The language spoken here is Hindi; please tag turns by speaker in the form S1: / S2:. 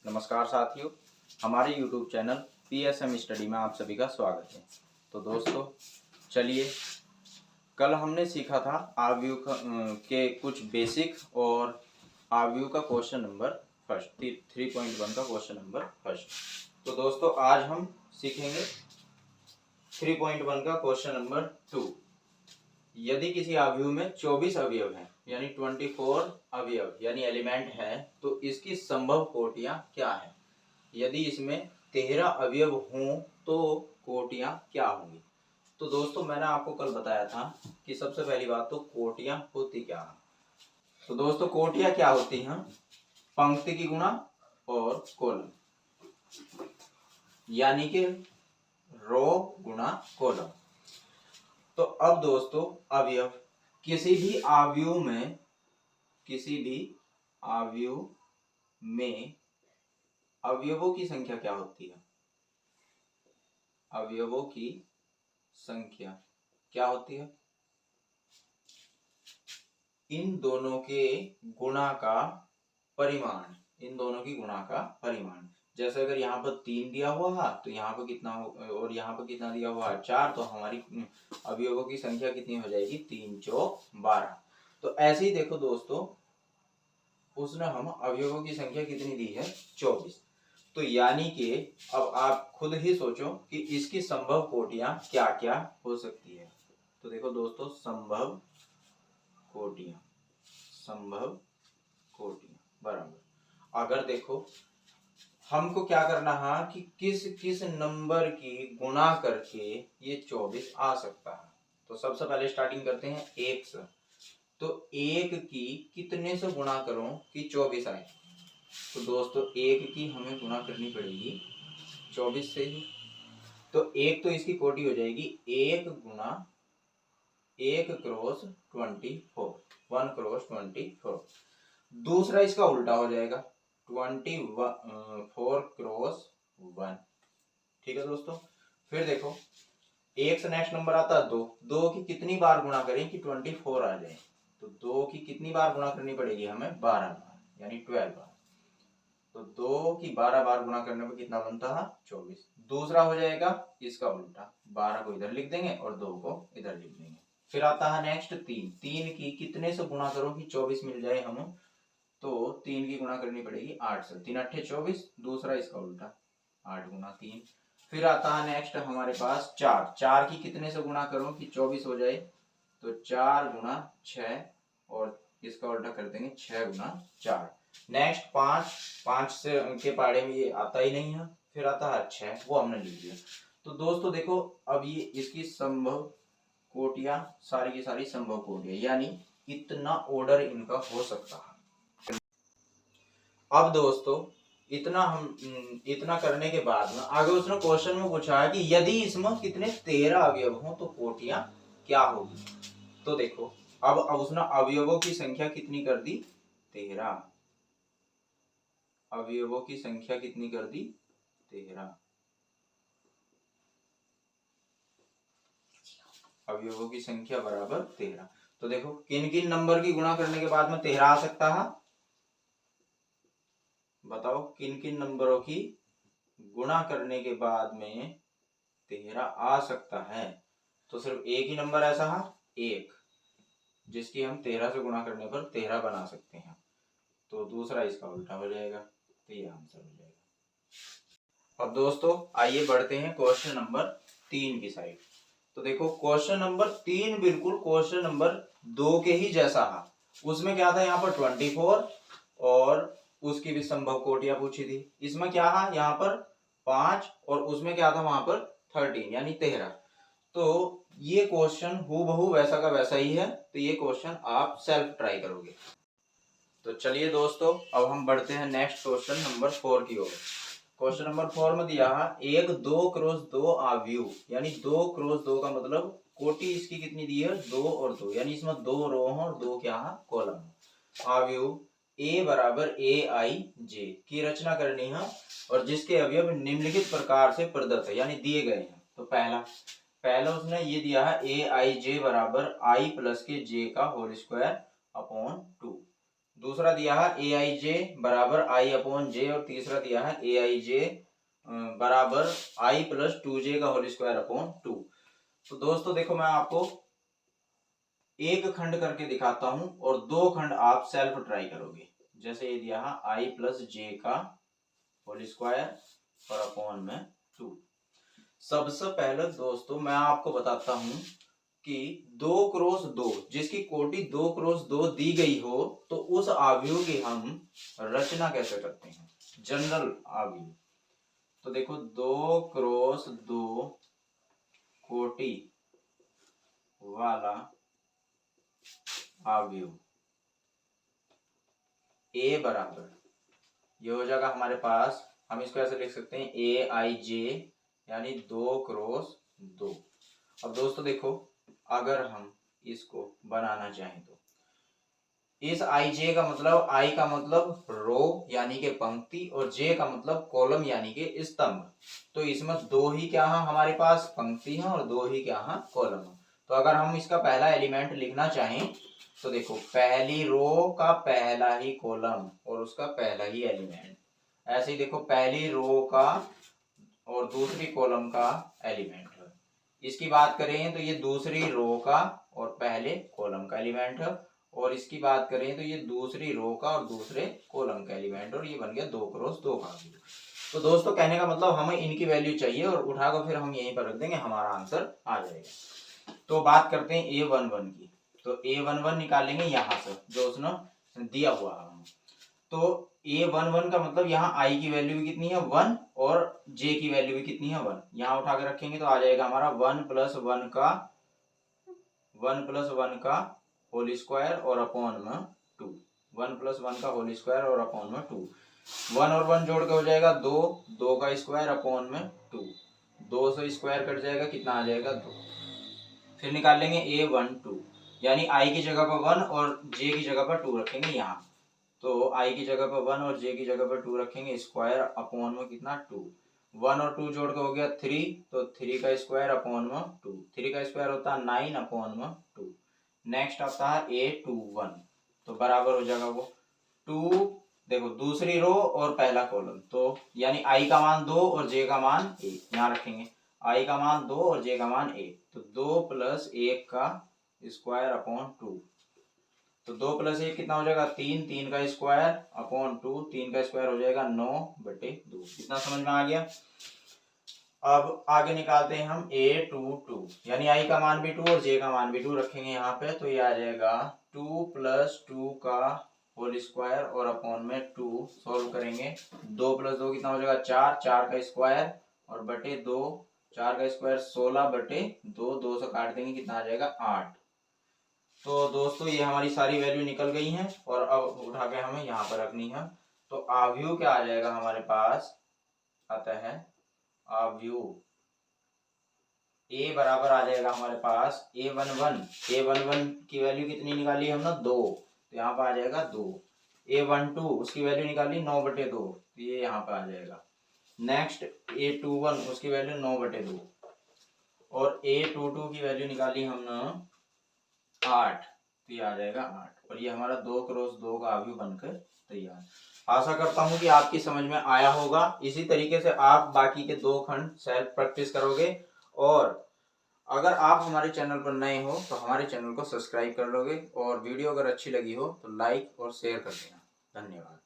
S1: नमस्कार साथियों, हमारे YouTube चैनल PSM स्टडी में आप सभी का स्वागत है। तो दोस्तों चलिए, कल हमने सीखा था आव्यूह के कुछ बेसिक और आव्यूह का क्वेश्चन नंबर फर्स्ट 3.1 का क्वेश्चन नंबर फर्स्ट। तो दोस्तों आज हम सीखेंगे 3.1 का क्वेश्चन नंबर 2। यदि किसी आव्यूह में 24 अवयव हैं यानी 24 अवयव यानी एलिमेंट है तो इसकी संभव कोटियां क्या है। यदि इसमें 13 अवयव हों तो कोटियां क्या होंगी। तो दोस्तों मैंने आपको कल बताया था कि सबसे पहली बात तो कोटियां होती क्या है। तो दोस्तों कोटियां क्या होती हैं? पंक्ति की गुणा और कॉलम, यानी कि रो गुणा कॉलम। तो अब दोस्तों अवयव, किसी भी आव्यूह में अवयवों की संख्या क्या होती है? अवयवों की संख्या क्या होती है? इन दोनों के गुणा का परिमाण, इन दोनों की गुणा का परिमाण। जैसे अगर यहाँ पर 3 दिया हुआ है तो यहाँ पर कितना और यहाँ पर कितना दिया हुआ है 4, तो हमारी अवयवों की संख्या कितनी हो जाएगी? 3 चौक 12। तो ऐसे ही देखो दोस्तों, उसने हम अवयवों की संख्या कितनी दी है? 24। तो यानी कि अब आप खुद ही सोचो कि इसकी संभव कोटियां क्या क्या हो सकती है। तो देखो दोस्तों, संभव कोटियां बराबर, अगर देखो हमको क्या करना है कि किस किस नंबर की गुणा करके ये 24 आ सकता है। तो सबसे पहले स्टार्टिंग करते हैं 1 से। तो 1 की कितने से गुणा करो कि 24 आए? तो दोस्तों 1 की हमें गुणा करनी पड़ेगी 24 से ही। तो एक तो इसकी कोटि हो जाएगी 1 गुणा 1 क्रॉस 24, 1 क्रॉस 24। दूसरा इसका उल्टा हो जाएगा 24 क्रॉस 1। ठीक है दोस्तों। फिर देखो 1 से नेक्स्ट नंबर आता है 2। 2 की कितनी बार गुणा करें कि 24 आ जाए? तो 2 की कितनी बार गुणा करनी पड़ेगी हमें? 12 बार, यानी 12 बार। तो 2 की 12 बार गुणा करने पर कितना बनता है? 24। दूसरा हो जाएगा इसका उल्टा, 12 को इधर लिख देंगे और 2 को इधर लिख देंगे। फिर आता है नेक्स्ट 3। 3 की कितने से गुणा करो कि 24 मिल जाए हमें? तो 3 की गुणा करनी पड़ेगी 8 से, 3 अट्ठे 24। दूसरा इसका उल्टा, 8 गुणा 3। फिर आता है नेक्स्ट हमारे पास 4। 4 की कितने से गुणा करो कि 24 हो जाए? तो 4 गुणा 6 और इसका उल्टा कर देंगे 6 गुणा 4। नेक्स्ट 5। 5 से के पाड़े में ये आता ही नहीं है। फिर आता है 6, वो हमने लिख दिया। तो दोस्तों देखो, अब ये इसकी संभव कोटियां, सारी की सारी संभव कोटियां, यानी इतना ऑर्डर इनका हो सकता है। अब दोस्तों इतना करने के बाद में आगे उसने क्वेश्चन में पूछा है कि यदि इसमें कितने 13 अवयव हो तो कोटियां क्या होगी। तो देखो अब उसने अवयवों की संख्या कितनी कर दी? 13। अवयवों की संख्या कितनी कर दी? 13। अवयवों की संख्या बराबर 13। तो देखो किन किन नंबर की गुणा करने के बाद में 13 आ सकता है? बताओ किन किन नंबरों की गुणा करने के बाद में 13 आ सकता है? तो सिर्फ एक ही नंबर ऐसा है, 1, जिसकी हम 13 से गुणा करने पर 13 बना सकते हैं। तो दूसरा इसका उल्टा हो जाएगा, तो ये आंसर हो जाएगा। अब दोस्तों आइए बढ़ते हैं क्वेश्चन नंबर 3 की साइड। तो देखो क्वेश्चन नंबर 3 बिल्कुल क्वेश्चन नंबर 2 के ही जैसा है। उसमें क्या था? यहाँ पर 24 और उसकी भी संभव कोटियां पूछी थी। इसमें क्या है? यहाँ पर 5 और उसमें क्या था? वहां पर 13 यानी 13। तो ये क्वेश्चन हूबहू वैसा का वैसा ही है। तो ये क्वेश्चन आप सेल्फ ट्राई करोगे। तो चलिए दोस्तों अब हम बढ़ते हैं नेक्स्ट क्वेश्चन नंबर 4 की ओर। क्वेश्चन नंबर 4 में दिया है एक 2 क्रॉस 2 आव्यूह, यानी 2 क्रॉस 2 का मतलब कोटि इसकी कितनी दी है? 2 और 2, यानी इसमें 2 रो हैं और 2 क्या है? कॉलम। आव्यूह A बराबर AIJ की रचना करनी है और जिसके अवयव निम्नलिखित प्रकार से प्रदत्त है, यानी दिए गए हैं। तो पहला उसने ये दिया है AIJ बराबर I प्लस के J का होल स्क्वायर अपॉन 2। दूसरा दिया है ए आई जे बराबर आई अपॉन जे, और तीसरा दिया है ए आई जे बराबर आई प्लस 2j का होल स्क्वायर अपॉन 2। तो दोस्तों देखो मैं आपको एक खंड करके दिखाता हूं और दो खंड आप सेल्फ ट्राई करोगे। जैसे ये दिया है आई प्लस जे का होल स्क्वायर और अपॉन में 2। सबसे पहले दोस्तों मैं आपको बताता हूं कि 2 क्रॉस 2 जिसकी कोटि 2 क्रॉस 2 दी गई हो तो उस आव्यूह की हम रचना कैसे करते हैं, जनरल आव्यूह। तो देखो 2 क्रॉस 2 कोटि वाला आव्यूह ए बराबर, ये हो जाएगा हमारे पास, हम इसको ऐसे लिख सकते हैं ए आई जे यानी 2 क्रॉस 2। अब दोस्तों देखो अगर हम इसको बनाना चाहें तो इस आई जे का मतलब, आई का मतलब रो यानी कि पंक्ति और जे का मतलब कॉलम यानी कि स्तंभ। तो इसमें दो ही क्या है हमारे पास पंक्ति है और दो ही क्या है कॉलम है। तो अगर हम इसका पहला एलिमेंट लिखना चाहें तो देखो पहली रो का पहला ही कॉलम और उसका पहला ही एलिमेंट, ऐसे ही देखो पहली रो का और दूसरी कॉलम का एलिमेंट है। इसकी बात करें तो ये दूसरी रो का और पहले कॉलम का एलिमेंट है, और इसकी बात करें तो ये दूसरी रो का और दूसरे कॉलम का एलिमेंट, और ये बन गया 2 क्रॉस 2 का। तो दोस्तों कहने का मतलब हमें इनकी वैल्यू चाहिए और उठाकर फिर हम यहीं पर रख देंगे, हमारा आंसर आ जाएगा। तो बात करते हैं A11 की। तो A11 निकालेंगे यहाँ से जो उसने दिया हुआ है। तो A11 का मतलब यहाँ I की वैल्यू भी कितनी है 1 और J की वैल्यू भी कितनी है 1। यहाँ उठा के रखेंगे तो आ जाएगा हमारा 1 प्लस 1 का होल स्क्वायर और अपॉन में 2। 1 प्लस 1 का होल स्क्वायर और अपॉन में 2। 1 और 1 जोड़ के हो जाएगा 2, 2 का स्क्वायर अपॉन में 2। 2 से स्क्वायर कट जाएगा, कितना आ जाएगा 2। फिर निकाल लेंगे A12 यानी I की जगह पर 1 और J की जगह पर 2 रखेंगे यहाँ। तो I की जगह पर 1 और J की जगह पर 2 रखेंगे, स्क्वायर अपॉन में कितना 2। 1 और 2 जोड़ के हो गया 3, तो 3 का स्क्वायर अपॉन में 2। 3 का स्क्वायर होता है 9 अपॉन में 2। नेक्स्ट आता है A21, तो बराबर हो जाएगा वो 2। देखो दूसरी रो और पहला कॉलम, तो यानी I का मान 2 और J का मान 1 यहाँ रखेंगे। I का मान 2 और J का मान 1, तो 2 प्लस 1 का स्क्वायर अपॉन 2। तो 2 प्लस 1 कितना हो जाएगा 3, 3 का स्क्वायर अपॉन 2, 3 का स्क्वायर हो जाएगा 9/2। कितना समझ में आ गया। अब आगे निकालते हैं हम A22 यानी I का मान भी 2 और J का मान भी 2 रखेंगे यहाँ पे, तो ये आ जाएगा 2 प्लस 2 का होल स्क्वायर और अपॉन में 2। सॉल्व करेंगे 2 प्लस 2 कितना हो जाएगा 4, 4 का स्क्वायर और बटे 2, 4 का स्क्वायर 16/2, 2 से काट देंगे कितना आ जाएगा 8। तो दोस्तों ये हमारी सारी वैल्यू निकल गई हैं और अब उठा के हमें यहाँ पर रखनी है। तो आव्यूह क्या आ जाएगा हमारे पास, आता है आव्यूह ए बराबर आ जाएगा हमारे पास A11 की वैल्यू कितनी निकाली हमने 2, तो यहाँ पर आ जाएगा 2। A12 उसकी वैल्यू निकाली 9/2, तो ये यहाँ पर आ जाएगा। नेक्स्ट A21 उसकी वैल्यू 9/2 और A22 की वैल्यू निकाली हमने 8, तो ये आ जाएगा 8, और ये हमारा 2 क्रॉस 2 का आव्यूह बनकर तैयार। आशा करता हूं कि आपकी समझ में आया होगा। इसी तरीके से आप बाकी के 2 खंड सेल्फ प्रैक्टिस करोगे, और अगर आप हमारे चैनल पर नए हो तो हमारे चैनल को सब्सक्राइब कर लोगे, और वीडियो अगर अच्छी लगी हो तो लाइक और शेयर कर देना। धन्यवाद।